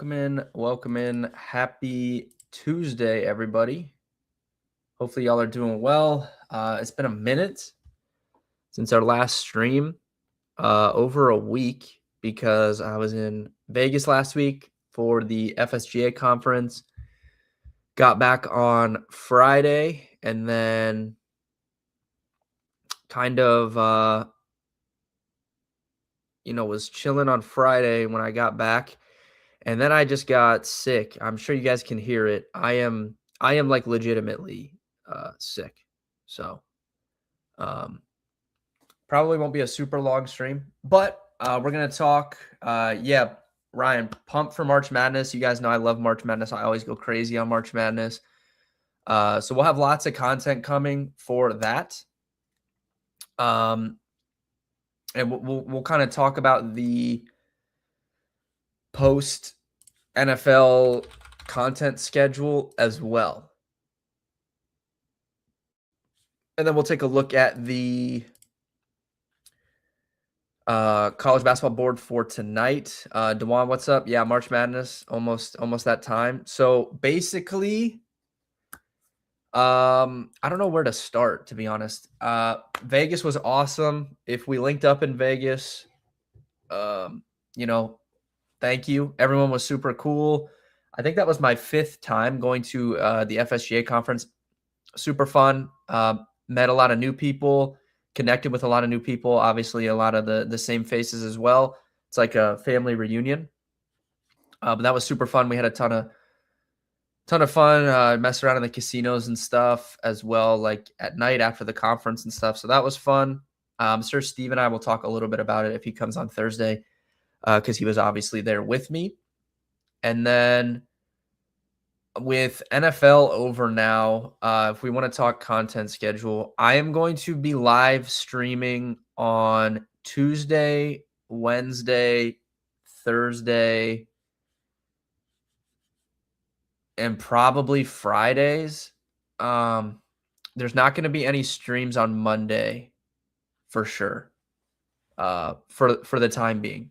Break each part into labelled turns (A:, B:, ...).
A: Welcome in. Happy Tuesday, everybody. Hopefully, y'all are doing well. It's been a minute since our last stream, over a week, because I was in Vegas last week for the FSGA conference. Got back on Friday and then kind of, was chilling on Friday when I got back. And then I just got sick. I'm sure you guys can hear it. I am like legitimately sick. So probably won't be a super long stream, but we're gonna talk. Ryan, pumped for March Madness. You guys know I love March Madness. I always go crazy on March Madness. So we'll have lots of content coming for that. And we'll kind of talk about the post NFL content schedule as well. And then we'll take a look at the college basketball board for tonight. Dewan, what's up? Yeah, March Madness, almost that time. So basically, I don't know where to start, to be honest. Vegas was awesome. If we linked up in Vegas, thank you. Everyone was super cool. I think that was my 5th time going to the FSGA conference. Super fun. Met a lot of new people, connected with a lot of new people. Obviously, a lot of the same faces as well. It's like a family reunion. But that was super fun. We had a ton of fun. Messed around in the casinos and stuff as well, like at night after the conference and stuff. So that was fun. Sir Steve and I will talk a little bit about it if he comes on Thursday, because he was obviously there with me. And then with NFL over now, if we want to talk content schedule, I am going to be live streaming on Tuesday, Wednesday, Thursday, and probably Fridays. There's not going to be any streams on Monday for sure, for the time being.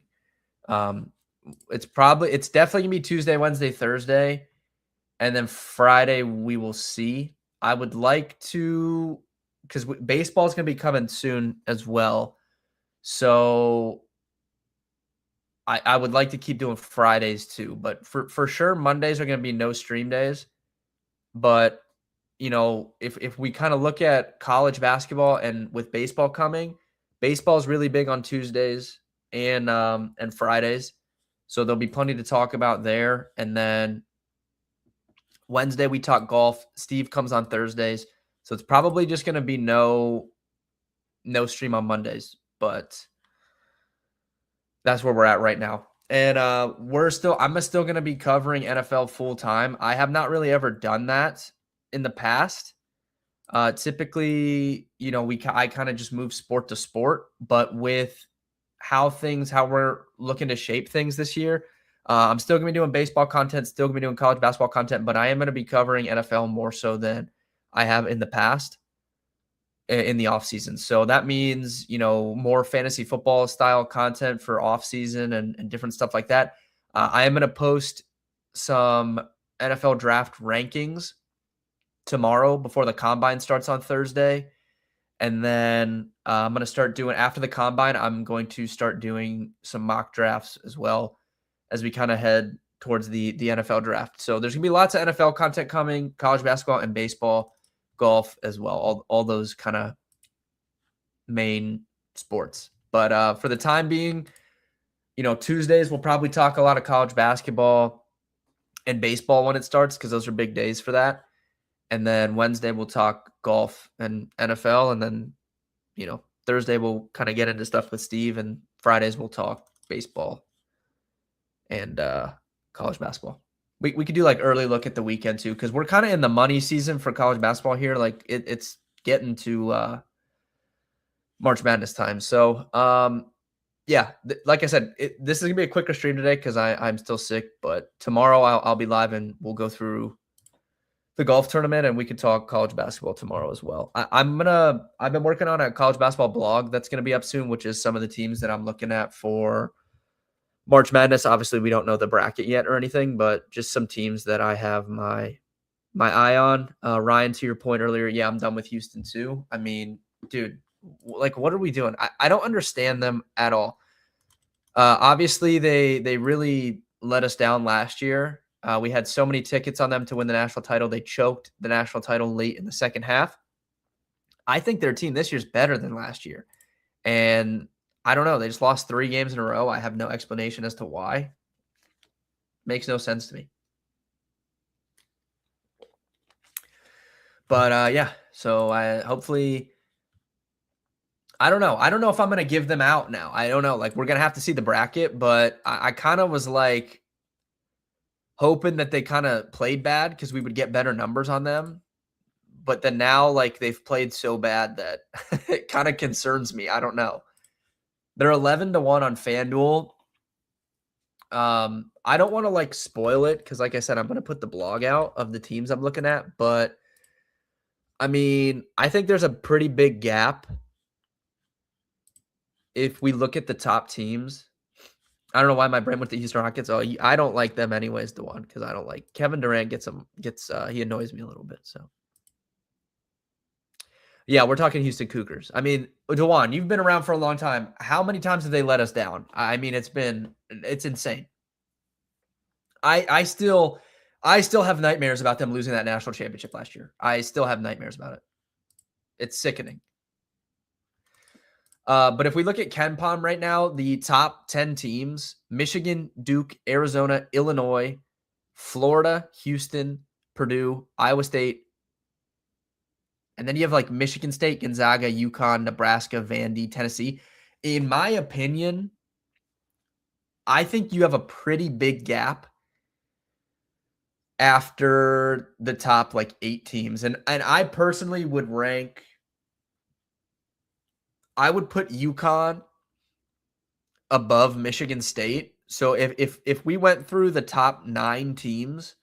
A: It's definitely going to be Tuesday, Wednesday, Thursday. And then Friday, we will see. I would like to, because baseball is going to be coming soon as well. So I would like to keep doing Fridays too. But for sure, Mondays are going to be no stream days. But, if we kind of look at college basketball and with baseball coming, baseball is really big on Tuesdays and Fridays. So there'll be plenty to talk about there. And then Wednesday, we talk golf. Steve comes on Thursdays. So it's probably just going to be no stream on Mondays. But that's where we're at right now. And I'm still going to be covering NFL full time. I have not really ever done that in the past. Typically, I kind of just move sport to sport. But with how we're looking to shape things this year, I'm still going to be doing baseball content, still going to be doing college basketball content, but I am going to be covering NFL more so than I have in the past in the offseason. So that means, more fantasy football style content for offseason and different stuff like that. I am going to post some NFL draft rankings tomorrow before the combine starts on Thursday. And then I'm going to start doing, after the combine, I'm going to start doing some mock drafts as well, as we kind of head towards the NFL draft. So there's going to be lots of NFL content coming, college basketball and baseball, golf as well, all those kind of main sports. But for the time being, Tuesdays we'll probably talk a lot of college basketball and baseball when it starts, because those are big days for that. And then Wednesday we'll talk golf and NFL. And then, Thursday we'll kind of get into stuff with Steve, and Fridays we'll talk baseball and college basketball. We could do like early look at the weekend too, because we're kind of in the money season for college basketball here. Like it's getting to March Madness time. So like I said, this is gonna be a quicker stream today because I'm still sick. But tomorrow I'll be live and we'll go through the golf tournament, and we could talk college basketball tomorrow as well. I've been working on a college basketball blog that's gonna be up soon, which is some of the teams that I'm looking at for March Madness, obviously, we don't know the bracket yet or anything, but just some teams that I have my eye on. Ryan, to your point earlier, yeah, I'm done with Houston too. I mean, dude, like, what are we doing? I don't understand them at all. Obviously, they really let us down last year. We had so many tickets on them to win the national title. They choked the national title late in the second half. I think their team this year is better than last year. And I don't know. They just lost 3 games in a row. I have no explanation as to why. Makes no sense to me. But yeah, so hopefully I don't know. I don't know if I'm going to give them out now. I don't know. Like, we're going to have to see the bracket, but I kind of was like hoping that they kind of played bad because we would get better numbers on them. But then now, like, they've played so bad that it kind of concerns me. I don't know. They're 11-1 on FanDuel. I don't want to like spoil it because, like I said, I'm going to put the blog out of the teams I'm looking at. But I mean, I think there's a pretty big gap if we look at the top teams. I don't know why my brain went to Houston Rockets. Oh, I don't like them anyways, DeJuan, because I don't like Kevin Durant. He annoys me a little bit. So yeah, we're talking Houston Cougars. I mean, DeJuan, you've been around for a long time. How many times have they let us down? I mean, it's insane. I still have nightmares about them losing that national championship last year. I still have nightmares about it. It's sickening. But if we look at KenPom right now, the top 10 teams: Michigan, Duke, Arizona, Illinois, Florida, Houston, Purdue, Iowa State. And then you have like Michigan State, Gonzaga, UConn, Nebraska, Vandy, Tennessee. In my opinion, I think you have a pretty big gap after the top like 8 teams. And I personally would rank, I would put UConn above Michigan State. So if we went through the top 9 teams,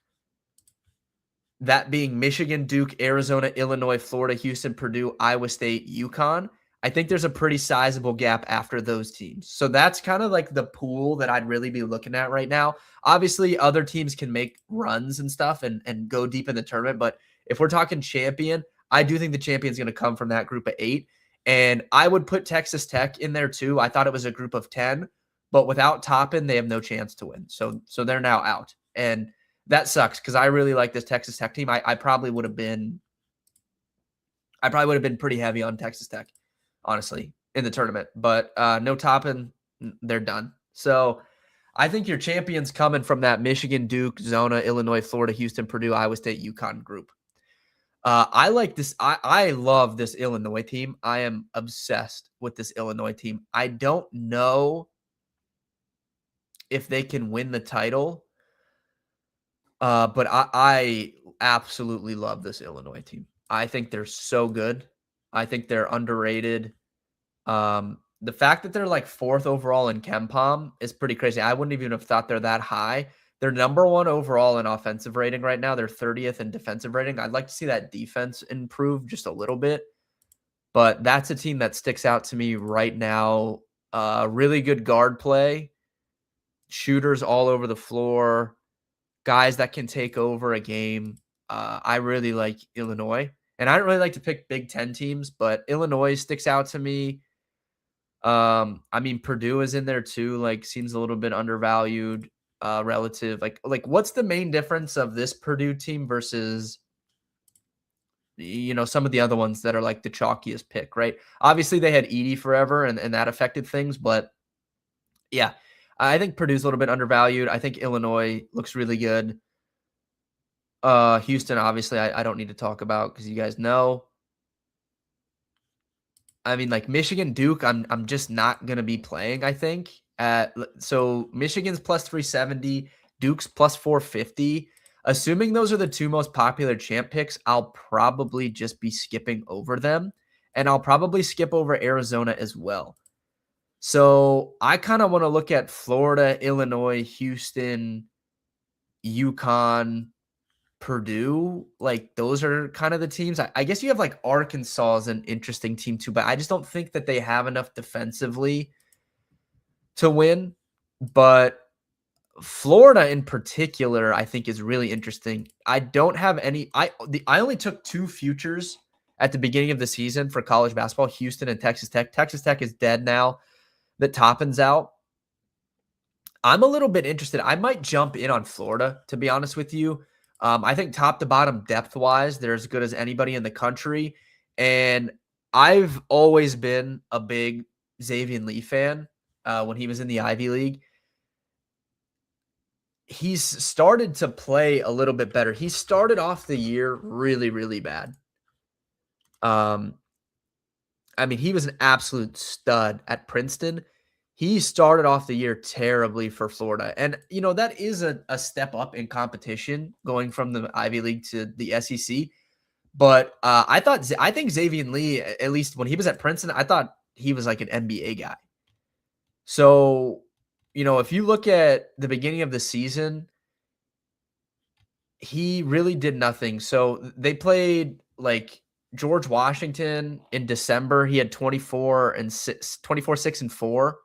A: that being Michigan, Duke, Arizona, Illinois, Florida, Houston, Purdue, Iowa State, UConn, I think there's a pretty sizable gap after those teams. So that's kind of like the pool that I'd really be looking at right now. Obviously, other teams can make runs and stuff and go deep in the tournament. But if we're talking champion, I do think the champion's going to come from that group of 8. And I would put Texas Tech in there too. I thought it was a group of 10, but without Toppin, they have no chance to win. So they're now out. And that sucks because I really like this Texas Tech team. I probably would have been pretty heavy on Texas Tech, honestly, in the tournament. But no Toppin, they're done. So I think your champion's coming from that Michigan, Duke, Zona, Illinois, Florida, Houston, Purdue, Iowa State, UConn group. I like this. I love this Illinois team. I am obsessed with this Illinois team. I don't know if they can win the title, but I absolutely love this Illinois team. I think they're so good. I think they're underrated. The fact that they're like 4th overall in KenPom is pretty crazy. I wouldn't even have thought they're that high. They're number 1 overall in offensive rating right now. They're 30th in defensive rating. I'd like to see that defense improve just a little bit. But that's a team that sticks out to me right now. Really good guard play, shooters all over the floor, guys that can take over a game. I really like Illinois. And I don't really like to pick Big Ten teams, but Illinois sticks out to me. I mean, Purdue is in there too. Like, seems a little bit undervalued relative. Like what's the main difference of this Purdue team versus some of the other ones that are like the chalkiest pick, right? Obviously, they had Edey forever, and that affected things. But yeah, I think Purdue's a little bit undervalued. I think Illinois looks really good. Houston, obviously, I don't need to talk about because you guys know. I mean, like Michigan, Duke, I'm just not gonna be playing. I think so. Michigan's plus 370, Duke's plus 450. Assuming those are the 2 most popular champ picks, I'll probably just be skipping over them, and I'll probably skip over Arizona as well. So I kind of want to look at Florida, Illinois, Houston, UConn, Purdue. Like, those are kind of the teams. I guess you have like Arkansas as an interesting team too, but I just don't think that they have enough defensively to win. But Florida in particular, I think is really interesting. I don't have any. I only took 2 futures at the beginning of the season for college basketball: Houston and Texas Tech. Texas Tech is dead now that Toppin's out. I'm a little bit interested. I might jump in on Florida, to be honest with you. I think top to bottom, depth wise, they're as good as anybody in the country. And I've always been a big Xavier Lee fan when he was in the Ivy League. He's started to play a little bit better. He started off the year really, really bad. I mean, he was an absolute stud at Princeton. He started off the year terribly for Florida. And, that is a step up in competition going from the Ivy League to the SEC. But I think Xavier Lee, at least when he was at Princeton, I thought he was like an NBA guy. So, if you look at the beginning of the season, he really did nothing. So they played like George Washington in December. He had 24, 6, and 4.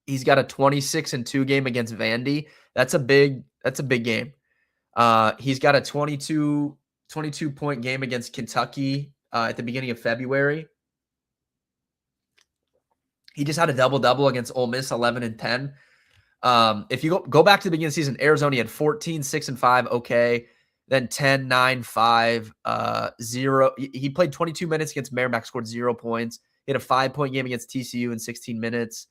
A: He's got a 26-2 game against Vandy. That's a big game. He's got a 22 point game against Kentucky at the beginning of February. He just had a double-double against Ole Miss, 11 and 10. If you go back to the beginning of the season, Arizona, he had 14, 6, and 5. Okay. Then 10, 9, 5, 0. He played 22 minutes against Merrimack, scored 0 points. He had a 5-point game against TCU in 16 minutes.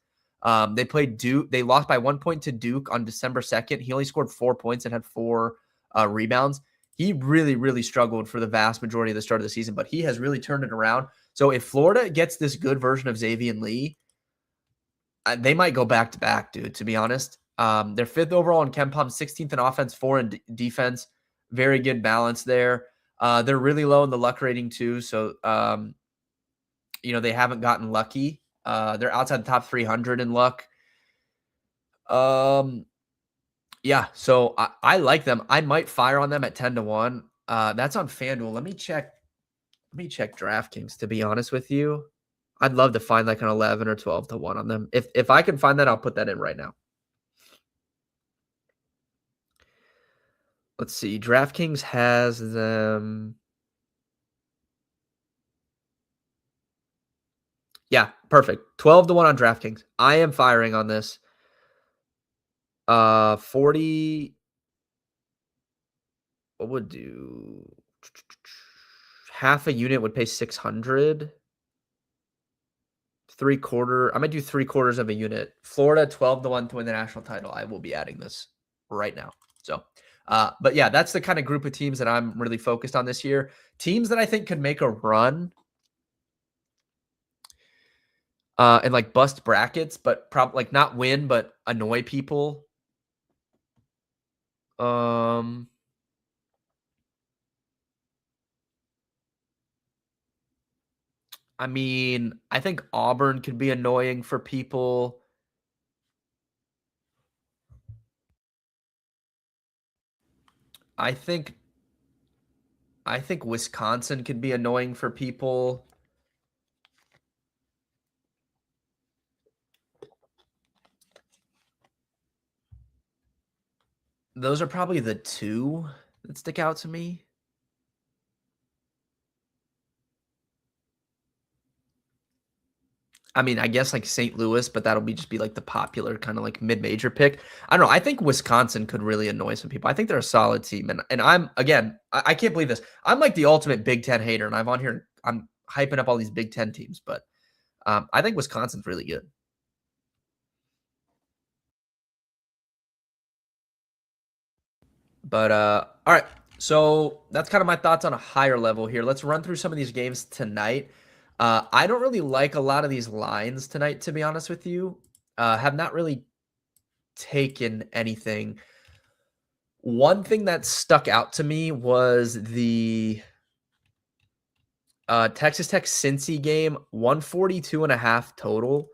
A: They played Duke. They lost by 1 point to Duke on December 2nd. He only scored 4 points and had 4 rebounds. He really, really struggled for the vast majority of the start of the season, but he has really turned it around. So if Florida gets this good version of Xavier Lee, they might go back to back, dude, to be honest. They're 5th overall in KenPom, 16th in offense, 4 in defense. Very good balance there. They're really low in the luck rating too. So, they haven't gotten lucky. They're outside the top 300 in luck. Yeah, so I like them. I might fire on them at 10-1. That's on FanDuel. Let me check DraftKings, to be honest with you. I'd love to find like an 11 or 12-1 on them. If I can find that, I'll put that in right now. Let's see. DraftKings has them. Yeah, perfect. 12-1 on DraftKings. I am firing on this. 40. What would do? Half a unit would pay 600. 3/4. I might do 3/4 of a unit. Florida 12-1 to win the national title. I will be adding this right now. So, but yeah, that's the kind of group of teams that I'm really focused on this year. Teams that I think could make a run and like bust brackets, but probably like not win, but annoy people. I mean, I think Auburn could be annoying for people. I think Wisconsin could be annoying for people. Those are probably the 2 that stick out to me. I mean, I guess like St. Louis, but that'll just be like the popular kind of like mid-major pick. I don't know. I think Wisconsin could really annoy some people. I think they're a solid team. And I'm, again, I can't believe this. I'm like the ultimate Big Ten hater, and I'm on here, I'm hyping up all these Big Ten teams, but I think Wisconsin's really good. But all right. So that's kind of my thoughts on a higher level here. Let's run through some of these games tonight. I don't really like a lot of these lines tonight, to be honest with you. Have not really taken anything. One thing that stuck out to me was the Texas Tech Cincy game, 142.5 total.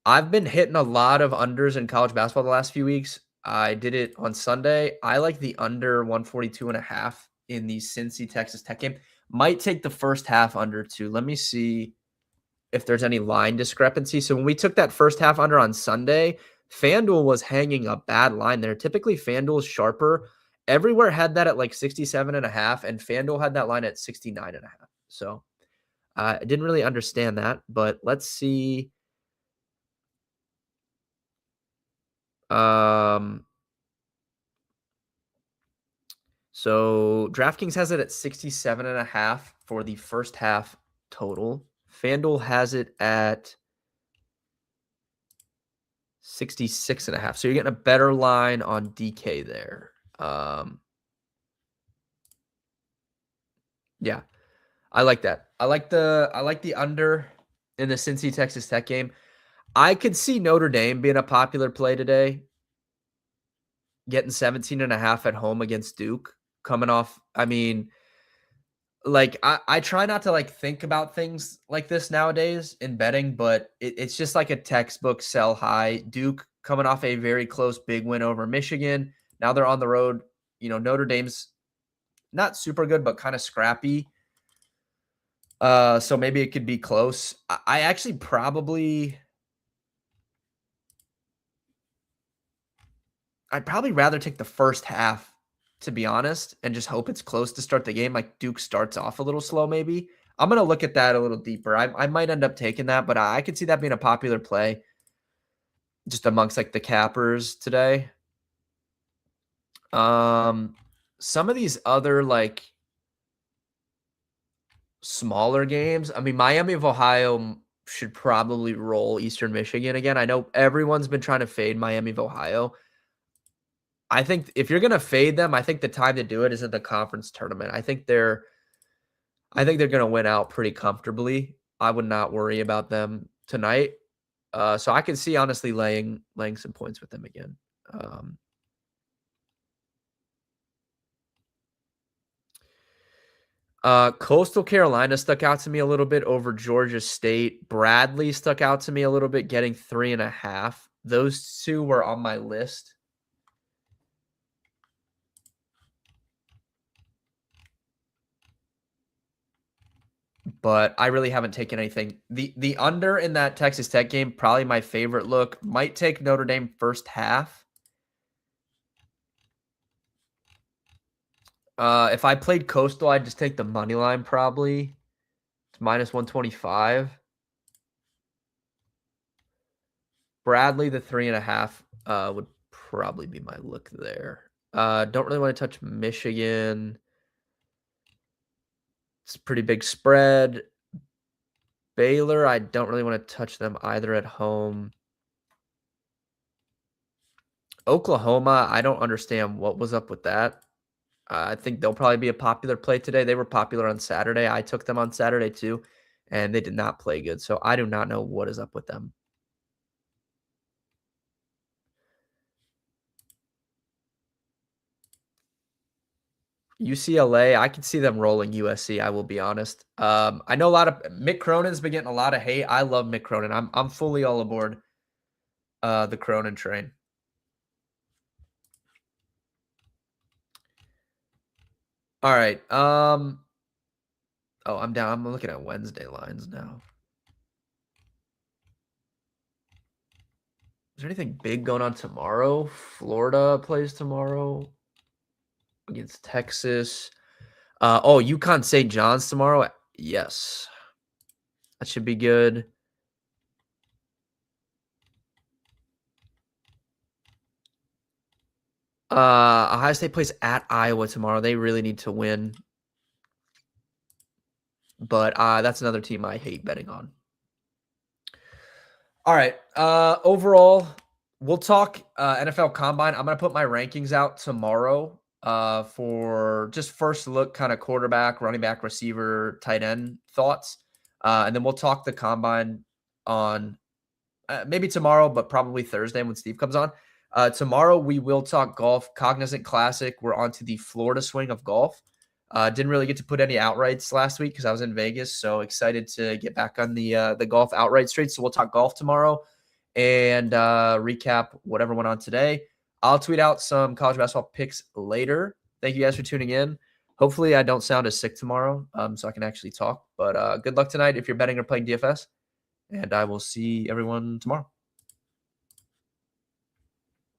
A: I've been hitting a lot of unders in college basketball the last few weeks. I did it on Sunday. I like the under 142.5 in the Cincy Texas Tech game. Might take the first half under too. Let me see. if there's any line discrepancy. So when we took that first half under on Sunday, FanDuel was hanging a bad line there. Typically, FanDuel's sharper. Everywhere had that at like 67.5, and FanDuel had that line at 69.5. So I didn't really understand that, but let's see. So DraftKings has it at 67.5 for the first half total. FanDuel has it at 66.5. So you're getting a better line on DK there. Yeah, I like that. I like the under in the Cincy Texas Tech game. I could see Notre Dame being a popular play today, getting 17.5 at home against Duke, coming off. I mean, like I try not to like think about things like this nowadays in betting, but it's just like a textbook sell high. Duke coming off a very close big win over Michigan. Now they're on the road. Notre Dame's not super good, but kind of scrappy. So maybe it could be close. I actually I'd probably rather take the first half, to be honest, and just hope it's close to start the game. Like Duke starts off a little slow, maybe. I'm going to look at that a little deeper. I might end up taking that, but I could see that being a popular play just amongst like the cappers today. Some of these other like smaller games. I mean, Miami of Ohio should probably roll Eastern Michigan again. I know everyone's been trying to fade Miami of Ohio. I think if you're going to fade them, I think the time to do it is in the conference tournament. I think they're going to win out pretty comfortably. I would not worry about them tonight. So I can see honestly laying some points with them again. Coastal Carolina stuck out to me a little bit over Georgia State. Bradley stuck out to me a little bit, getting 3.5. Those two were on my list. But I really haven't taken anything. The under in that Texas Tech game, probably my favorite look. Might take Notre Dame first half. If I played Coastal, I'd just take the money line probably. It's minus 125. Bradley, the 3.5 would probably be my look there. Don't really want to touch Michigan. It's a pretty big spread. Baylor, I don't really want to touch them either at home. Oklahoma, I don't understand what was up with that. I think they'll probably be a popular play today. They were popular on Saturday. I took them on Saturday too, and they did not play good. So I do not know what is up with them. UCLA, I can see them rolling USC. I will be honest. I know a lot of Mick Cronin's been getting a lot of hate. I love Mick Cronin. I'm fully all aboard the Cronin train. All right. Oh, I'm down. I'm looking at Wednesday lines now. Is there anything big going on tomorrow? Florida plays tomorrow against Texas. UConn St. John's tomorrow. Yes. That should be good. Ohio State plays at Iowa tomorrow. They really need to win. But that's another team I hate betting on. All right. Overall, we'll talk NFL Combine. I'm going to put my rankings out tomorrow for just first look kind of quarterback, running back, receiver, tight end thoughts. And then we'll talk the Combine on maybe tomorrow, but probably Thursday when Steve comes on. Tomorrow, we will talk golf, Cognizant Classic. We're on to the Florida swing of golf. Didn't really get to put any outrights last week because I was in Vegas. So excited to get back on the golf outright street. So we'll talk golf tomorrow and recap whatever went on today. I'll tweet out some college basketball picks later. Thank you guys for tuning in. Hopefully I don't sound as sick tomorrow so I can actually talk. But good luck tonight if you're betting or playing DFS. and I will see everyone tomorrow.